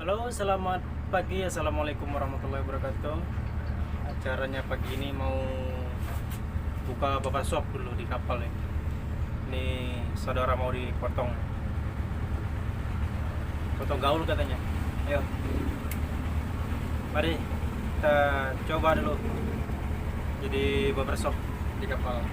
Halo, selamat pagi. Assalamualaikum warahmatullahi wabarakatuh. Acaranya pagi ini mau buka Babershop dulu di Kapal ya. Ini saudara mau dipotong gaul katanya. Ayo, mari kita coba dulu jadi Babershop di Kapal.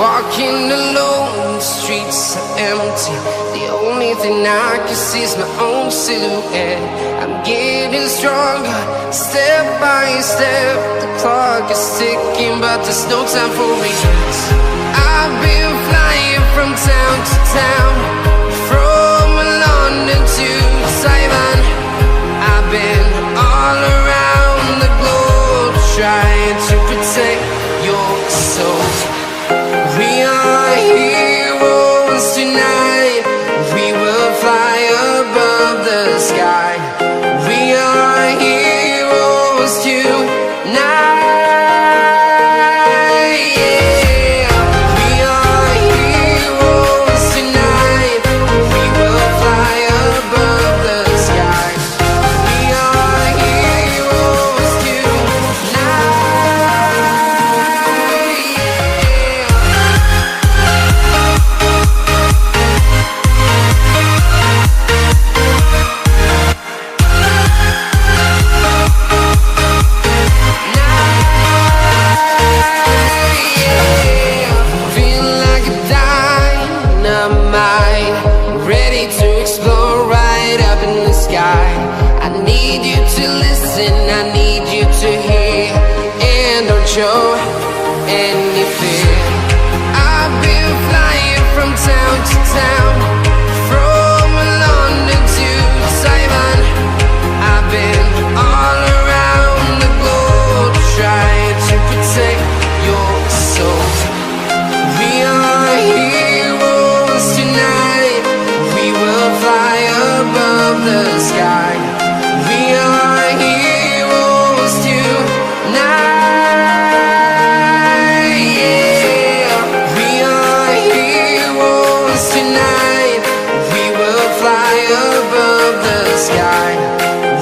Walking alone, the streets are empty. The only thing I can see is my own silhouette. I'm getting stronger, step by step. The clock is ticking, but there's no time for regrets. I've been flying from town to town, from London to Taiwan. I've been all around the globe, trying to protect your soul. We are heroes tonight. We will fly above the sky. We are heroes tonight. Yeah. We are heroes tonight. We will fly above the sky. We are heroes tonight. Ready to explore right up in the sky. I need you to listen, I need you to hear, and don't show any fear. I've been flying from town to town, from London to Taiwan. I've been all around the globe, trying to protect your soul. We are heroes tonight. We will fly above the sky. We are heroes tonight. Yeah. We are heroes tonight. We will fly above the sky.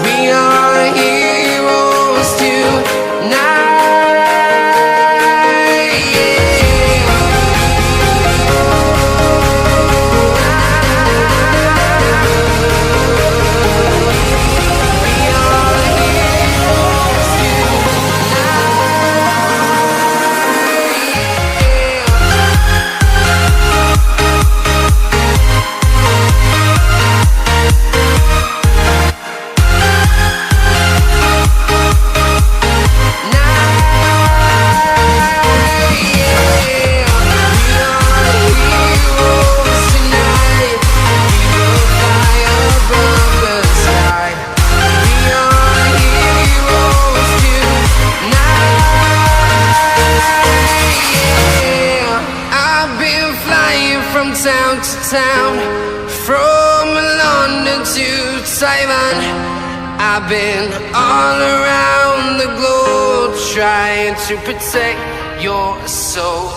We are heroes tonight. From town to town, from London to Taiwan. I've been all around the globe, trying to protect your soul.